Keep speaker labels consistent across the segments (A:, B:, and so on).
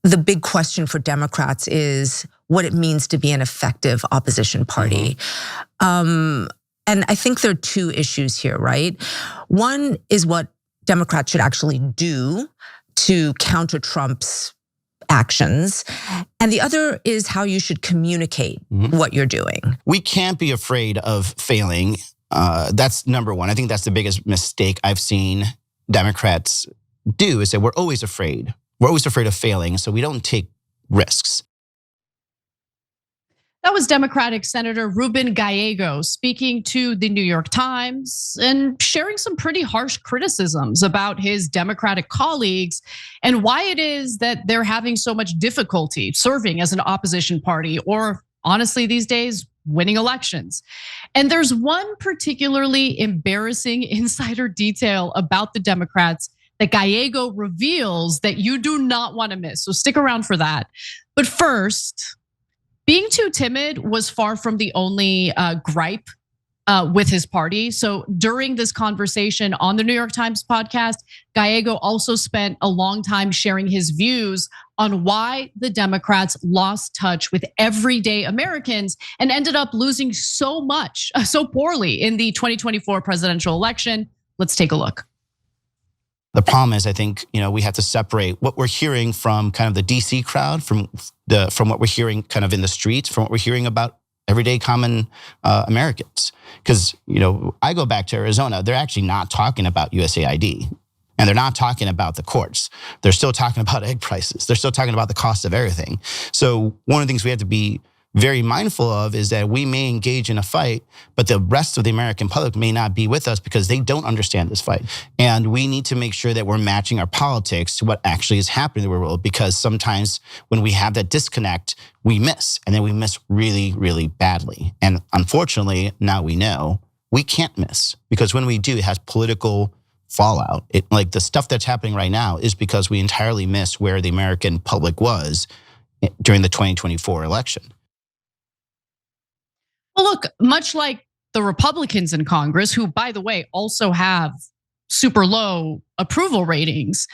A: the big question for Democrats is what it means to be an effective opposition party. And I think there are two issues here, right? One is what Democrats should actually do to counter Trump's actions. And the other is how you should communicate what you're doing.
B: We can't be afraid of failing. That's number one. I think that's the biggest mistake I've seen Democrats do, is that we're always afraid. We're always afraid of failing, so we don't take risks.
C: That was Democratic Senator Ruben Gallego speaking to the New York Times and sharing some pretty harsh criticisms about his Democratic colleagues and why it is that they're having so much difficulty serving as an opposition party, or honestly these days, winning elections. And there's one particularly embarrassing insider detail about the Democrats that Gallego reveals that you do not want to miss. So stick around for that. But first, being too timid was far from the only gripe with his party. So during this conversation on the New York Times podcast, Gallego also spent a long time sharing his views on why the Democrats lost touch with everyday Americans and ended up losing so poorly in the 2024 presidential election. Let's take a look.
B: The problem is, I think, we have to separate what we're hearing from kind of the DC crowd from what we're hearing kind of in the streets, from what we're hearing about everyday common Americans. Because, I go back to Arizona, they're actually not talking about USAID. And they're not talking about the courts. They're still talking about egg prices. They're still talking about the cost of everything. So one of the things we have to be very mindful of is that we may engage in a fight, but the rest of the American public may not be with us because they don't understand this fight. And we need to make sure that we're matching our politics to what actually is happening in the world, because sometimes when we have that disconnect, we miss, and then we miss really, really badly. And unfortunately, now we know we can't miss, because when we do, it has political fallout. Like the stuff that's happening right now is because we entirely missed where the American public was during the 2024 election.
C: Well, look, much like the Republicans in Congress, who, by the way, also have super low approval ratings,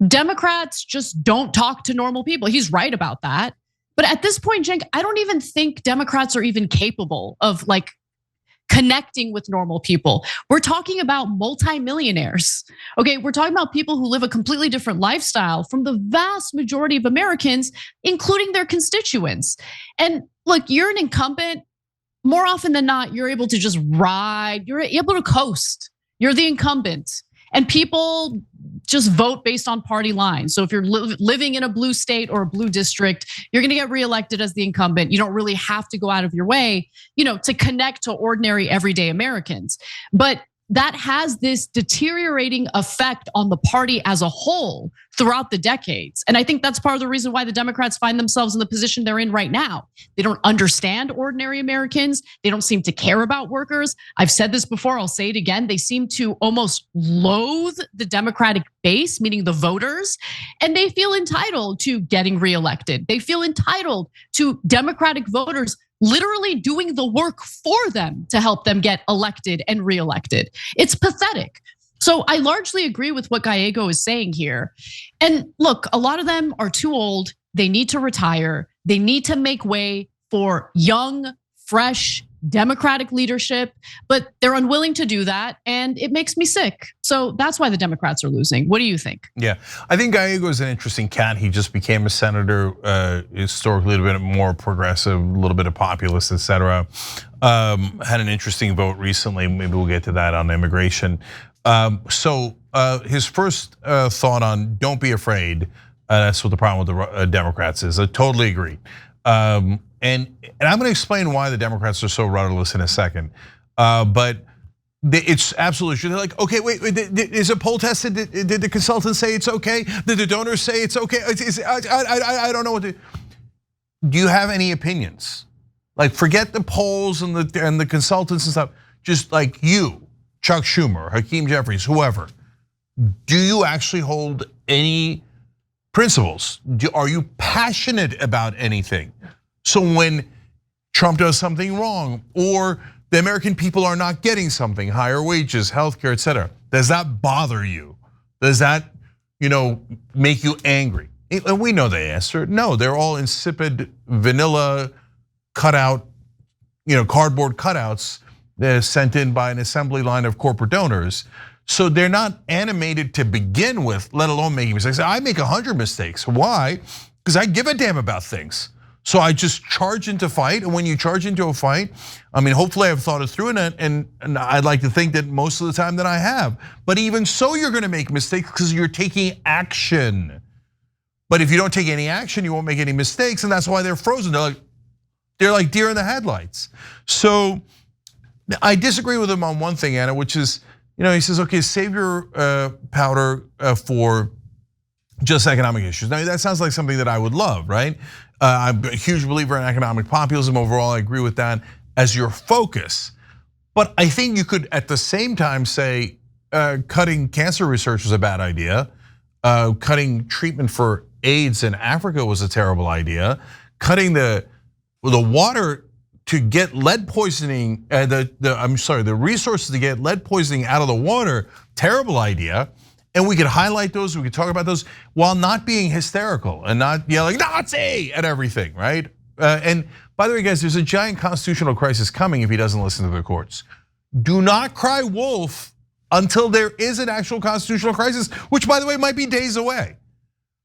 C: Democrats just don't talk to normal people. He's right about that. But at this point, Cenk, I don't even think Democrats are even capable of connecting with normal people. We're talking about multimillionaires. Okay, we're talking about people who live a completely different lifestyle from the vast majority of Americans, including their constituents. And look, you're an incumbent. More often than not, you're able to just ride, you're able to coast. You're the incumbent. And people just vote based on party lines. So if you're living in a blue state or a blue district, you're gonna get reelected as the incumbent. You don't really have to go out of your way, to connect to ordinary everyday Americans. But that has this deteriorating effect on the party as a whole throughout the decades. And I think that's part of the reason why the Democrats find themselves in the position they're in right now. They don't understand ordinary Americans. They don't seem to care about workers. I've said this before, I'll say it again. They seem to almost loathe the Democratic base, meaning the voters, and they feel entitled to getting reelected. They feel entitled to Democratic voters literally doing the work for them to help them get elected and reelected. It's pathetic. So I largely agree with what Gallego is saying here. And look, a lot of them are too old. They need to retire. They need to make way for young, fresh, Democratic leadership, but they're unwilling to do that, and it makes me sick. So that's why the Democrats are losing. What do you think?
D: Yeah, I think Gallego is an interesting cat. He just became a senator, historically a little bit more progressive, a little bit of populist, etc. Had an interesting vote recently. Maybe we'll get to that on immigration. So his first thought on don't be afraid. That's what the problem with the Democrats is. I totally agree. And I'm gonna explain why the Democrats are so rudderless in a second. But it's absolutely true. They're like, okay, wait, is it poll tested? Did the consultants say it's okay? Did the donors say it's okay? I don't know what to. Do you have any opinions? Like, forget the polls and the consultants and stuff. Just like you, Chuck Schumer, Hakeem Jeffries, whoever. Do you actually hold any principles? Are you passionate about anything? So when Trump does something wrong, or the American people are not getting something, higher wages, healthcare, etc., does that bother you? Does that, make you angry? And we know the answer. No, they're all insipid, vanilla, cutout, cardboard cutouts sent in by an assembly line of corporate donors. So they're not animated to begin with, let alone making mistakes. I make 100 mistakes. Why? Because I give a damn about things. So I just charge into fight, and when you charge into a fight, I mean, hopefully I've thought it through, and I'd like to think that most of the time that I have. But even so, you're gonna make mistakes because you're taking action. But if you don't take any action, you won't make any mistakes, and that's why they're frozen. They're like deer in the headlights. So I disagree with him on one thing, Anna, which is, he says, okay, save your powder for just economic issues. Now that sounds like something that I would love, right? I'm a huge believer in economic populism overall. I agree with that as your focus. But I think you could at the same time say cutting cancer research was a bad idea. Cutting treatment for AIDS in Africa was a terrible idea. Cutting the water to get lead poisoning, the resources to get lead poisoning out of the water, terrible idea. And we could highlight those, we could talk about those while not being hysterical and not yelling Nazi at everything, right? And by the way, guys, there's a giant constitutional crisis coming if he doesn't listen to the courts. Do not cry wolf until there is an actual constitutional crisis, which by the way might be days away.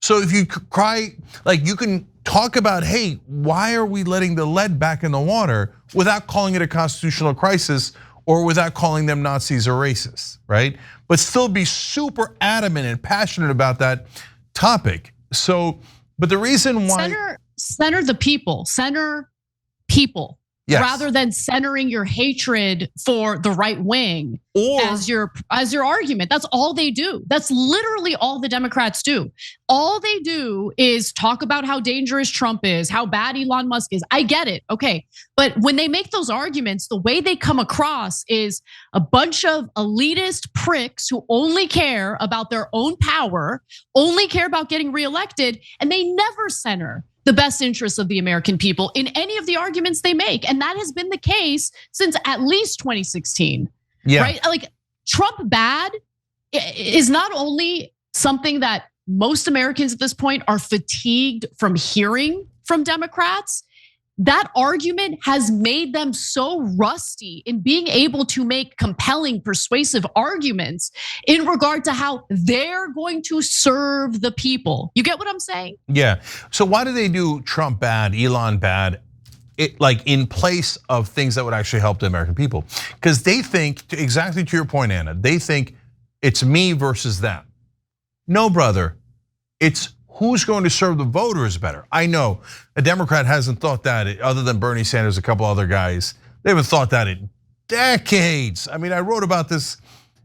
D: So if you cry, like you can talk about, hey, why are we letting the lead back in the water without calling it a constitutional crisis or without calling them Nazis or racists, right? But still be super adamant and passionate about that topic. So, but the reason why-
C: Center the people, center people. Yes. Rather than centering your hatred for the right wing as your argument. That's all they do. That's literally all the Democrats do. All they do is talk about how dangerous Trump is, how bad Elon Musk is. I get it, okay. But when they make those arguments, the way they come across is a bunch of elitist pricks who only care about their own power, only care about getting reelected, and they never center the best interests of the American people in any of the arguments they make. And that has been the case since at least 2016, right? Like Trump bad is not only something that most Americans at this point are fatigued from hearing from Democrats. That argument has made them so rusty in being able to make compelling, persuasive arguments in regard to how they're going to serve the people. You get what I'm saying?
D: Yeah, so why do they do Trump bad, Elon bad, like in place of things that would actually help the American people? Because they think, exactly to your point, Anna, they think it's me versus them. No, brother, it's who's going to serve the voters better? I know a Democrat hasn't thought that, other than Bernie Sanders, a couple other guys. They haven't thought that in decades. I mean, I wrote about this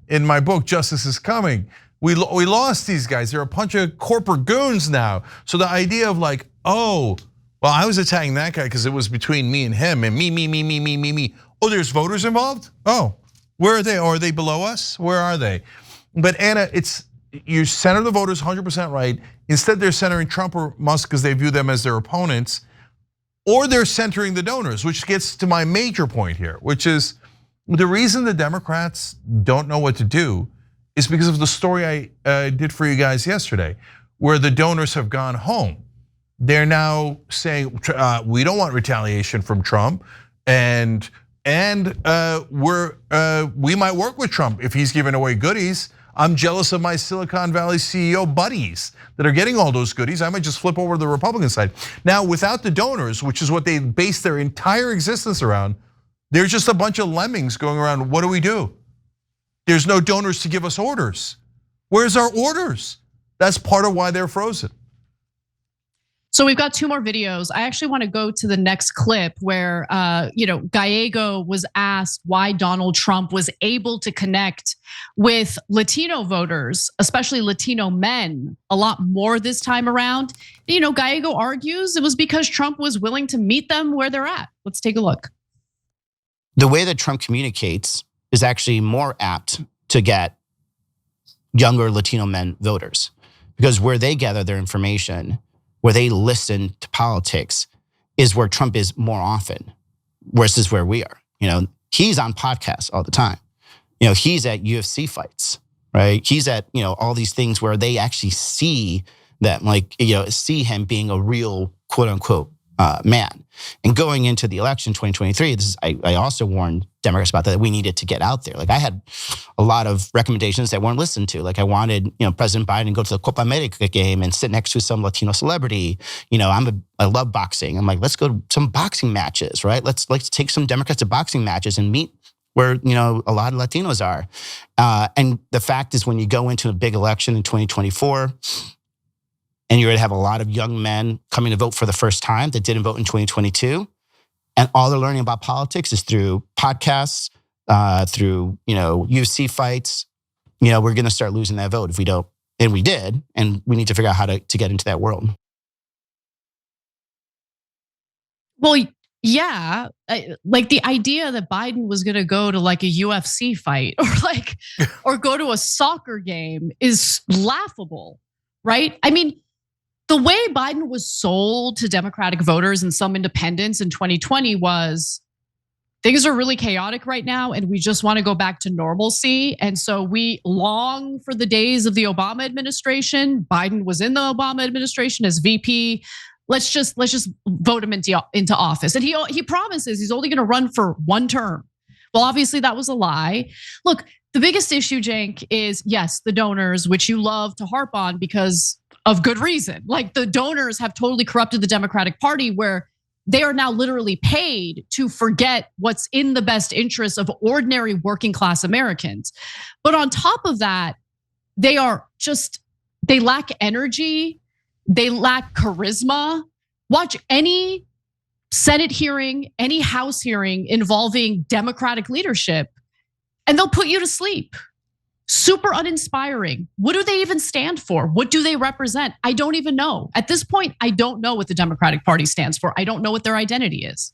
D: in my book, Justice is Coming. We lost these guys. They're a bunch of corporate goons now. So the idea of like, oh, well, I was attacking that guy because it was between me and him, and me. Oh, there's voters involved? Oh, where are they? Or are they below us? Where are they? But Anna, you center the voters 100% right. Instead, they're centering Trump or Musk because they view them as their opponents, or they're centering the donors, which gets to my major point here, which is the reason the Democrats don't know what to do is because of the story I did for you guys yesterday, where the donors have gone home. They're now saying we don't want retaliation from Trump, and we might work with Trump if he's giving away goodies. I'm jealous of my Silicon Valley CEO buddies that are getting all those goodies. I might just flip over to the Republican side. Now, without the donors, which is what they base their entire existence around, they're just a bunch of lemmings going around, what do? There's no donors to give us orders. Where's our orders? That's part of why they're frozen.
C: So we've got 2 more videos. I actually want to go to the next clip where Gallego was asked why Donald Trump was able to connect with Latino voters, especially Latino men, a lot more this time around. Gallego argues it was because Trump was willing to meet them where they're at. Let's take a look.
B: The way that Trump communicates is actually more apt to get younger Latino men voters, because where they gather their information, where they listen to politics, is where Trump is more often, versus where we are. He's on podcasts all the time. He's at UFC fights, right? He's at all these things where they actually see them, like, see him being a real quote unquote man. And going into the election 2023, I also warned Democrats about that we needed to get out there. Like I had a lot of recommendations that weren't listened to. Like I wanted, President Biden to go to the Copa America game and sit next to some Latino celebrity. I love boxing. I'm like, let's go to some boxing matches, right? Let's take some Democrats to boxing matches and meet where, a lot of Latinos are. And the fact is when you go into a big election in 2024, and you're going to have a lot of young men coming to vote for the first time that didn't vote in 2022. And all they're learning about politics is through podcasts, through, UFC fights. We're going to start losing that vote if we don't. And we did. And we need to figure out how to get into that world.
C: Well, yeah. Like the idea that Biden was going to go to like a UFC fight or go to a soccer game is laughable, right? I mean, the way Biden was sold to Democratic voters and some independents in 2020 was things are really chaotic right now and we just want to go back to normalcy. And so we long for the days of the Obama administration. Biden was in the Obama administration as VP. Let's just vote him into office. And he promises he's only going to run for one term. Well, obviously that was a lie. Look, the biggest issue, Cenk, is yes, the donors, which you love to harp on because of good reason. Like the donors have totally corrupted the Democratic Party where they are now literally paid to forget what's in the best interest of ordinary working class Americans. But on top of that, they lack energy, they lack charisma. Watch any Senate hearing, any House hearing involving Democratic leadership, and they'll put you to sleep. Super uninspiring. What do they even stand for? What do they represent? I don't even know. At this point, I don't know what the Democratic Party stands for. I don't know what their identity is.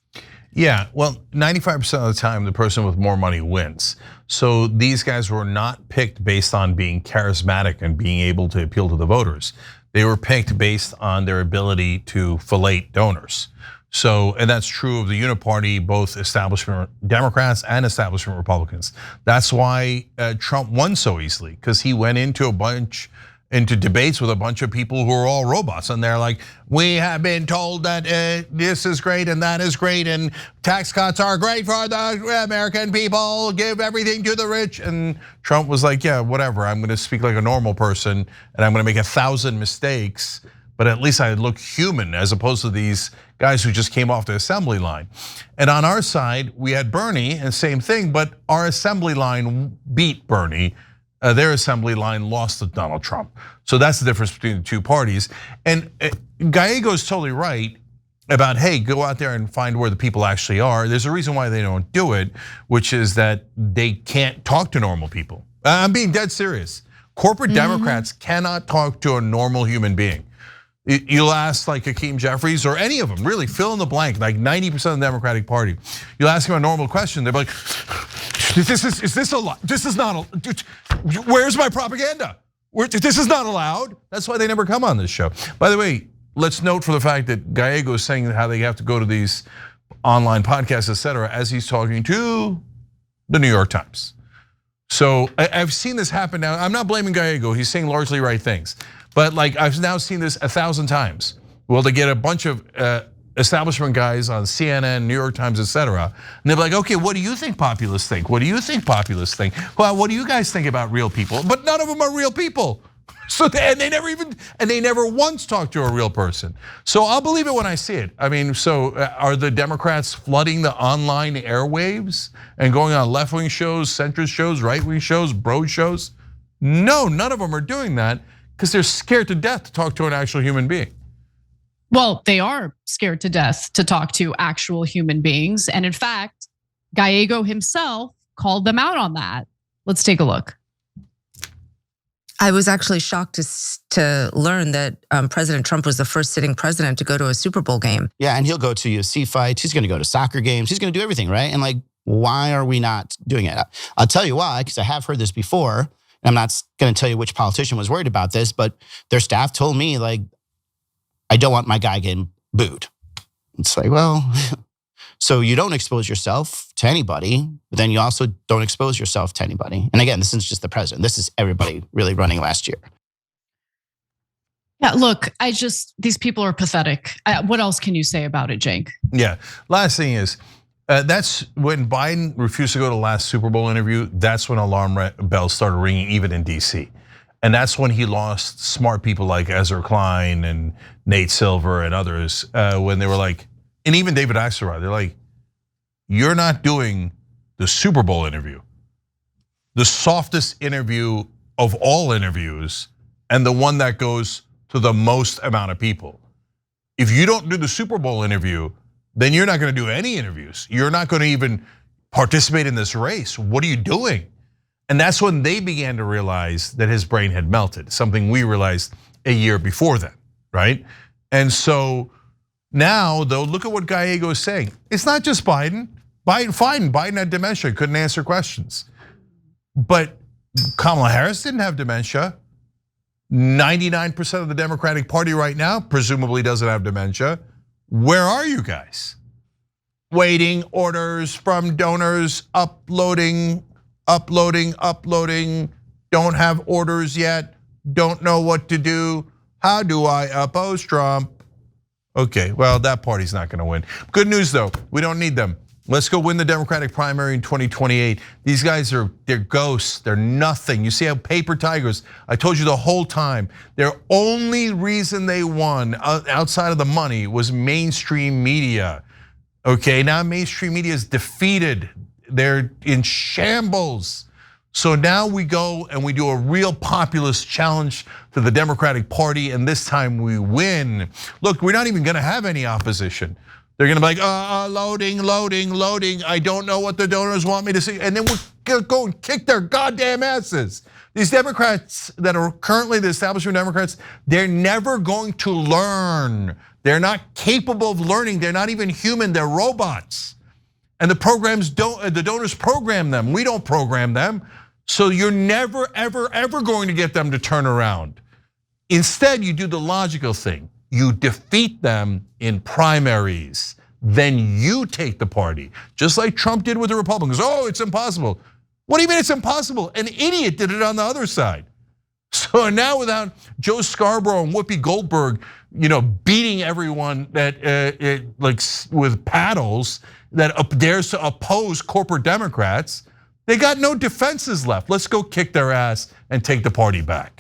D: Yeah, well, 95% of the time, the person with more money wins. So these guys were not picked based on being charismatic and being able to appeal to the voters. They were picked based on their ability to fillet donors. So, and that's true of the Uniparty, both establishment Democrats and establishment Republicans. That's why Trump won so easily, because he went into debates with a bunch of people who are all robots. And they're like, we have been told that this is great and that is great. And tax cuts are great for the American people, give everything to the rich. And Trump was like, yeah, whatever. I'm gonna speak like a normal person and I'm gonna make 1,000 mistakes, but at least I look human as opposed to these guys who just came off the assembly line. And on our side, we had Bernie and same thing, but our assembly line beat Bernie. Their assembly line lost to Donald Trump. So that's the difference between the two parties. And Gallego is totally right about, hey, go out there and find where the people actually are. There's a reason why they don't do it, which is that they can't talk to normal people. I'm being dead serious. Corporate Democrats cannot talk to a normal human being. You'll ask like Hakeem Jeffries or any of them, really fill in the blank, like 90% of the Democratic Party. You'll ask them a normal question, they're like, is this a lie? This is not, where's my propaganda? This is not allowed. That's why they never come on this show. By the way, let's note for the fact that Gallego is saying how they have to go to these online podcasts, et cetera, as he's talking to the New York Times. So I've seen this happen now. I'm not blaming Gallego, he's saying largely right things. But like I've now seen this 1,000 times. Well, they get a bunch of establishment guys on CNN, New York Times, et cetera. And they're like, okay, what do you think populists think? What do you think populists think? Well, what do you guys think about real people? But none of them are real people. So they never once talked to a real person. So I'll believe it when I see it. I mean, so are the Democrats flooding the online airwaves and going on left-wing shows, centrist shows, right-wing shows, bro shows? No, none of them are doing that because they're scared to death to talk to an actual human being.
C: Well, they are scared to death to talk to actual human beings. And in fact, Gallego himself called them out on that. Let's take a look.
A: I was actually shocked to learn that President Trump was the first sitting president to go to a Super Bowl game.
B: Yeah, and he'll go to UFC fights. He's going to go to soccer games. He's going to do everything, right? And like, why are we not doing it? I'll tell you why, because I have heard this before. I'm not going to tell you which politician was worried about this, but their staff told me, like, I don't want my guy getting booed. It's like, well, so you don't expose yourself to anybody, but then you also don't expose yourself to anybody. And again, this isn't just the president. This is everybody really running last year.
C: Yeah, look, these people are pathetic. What else can you say about it, Cenk?
D: Yeah, last thing is, that's when Biden refused to go to the last Super Bowl interview, that's when alarm bells started ringing even in DC. And that's when he lost smart people like Ezra Klein and Nate Silver and others, when they were like, and even David Axelrod, they're like, you're not doing the Super Bowl interview, the softest interview of all interviews, and the one that goes to the most amount of people. If you don't do the Super Bowl interview, then you're not gonna do any interviews. You're not gonna even participate in this race. What are you doing? And that's when they began to realize that his brain had melted, something we realized a year before then, right? And so now, though, look at what Gallego is saying. It's not just Biden. Biden had dementia, couldn't answer questions. But Kamala Harris didn't have dementia. 99% of the Democratic Party right now presumably doesn't have dementia. Where are you guys? Waiting orders from donors, uploading, don't have orders yet, don't know what to do. How do I oppose Trump? Okay, well, that party's not gonna win. Good news though, we don't need them. Let's go win the Democratic primary in 2028. These guys they're ghosts, they're nothing. You see how paper tigers, I told you the whole time, their only reason they won outside of the money was mainstream media. Okay, now mainstream media is defeated. They're in shambles. So now we go and we do a real populist challenge to the Democratic Party, and this time we win. Look, we're not even gonna have any opposition. They're gonna be like, loading. I don't know what the donors want me to see. And then we're gonna go and kick their goddamn asses. These Democrats that are currently the establishment Democrats, they're never going to learn. They're not capable of learning. They're not even human, they're robots. And the donors program them. We don't program them. So you're never, ever going to get them to turn around. Instead, you do the logical thing. You defeat them in primaries. Then you take the party. Just like Trump did with the Republicans. Oh, it's impossible. What do you mean it's impossible? An idiot did it on the other side. So now without Joe Scarborough and Whoopi Goldberg, beating everyone that like with paddles that dares to oppose corporate Democrats, they got no defenses left. Let's go kick their ass and take the party back.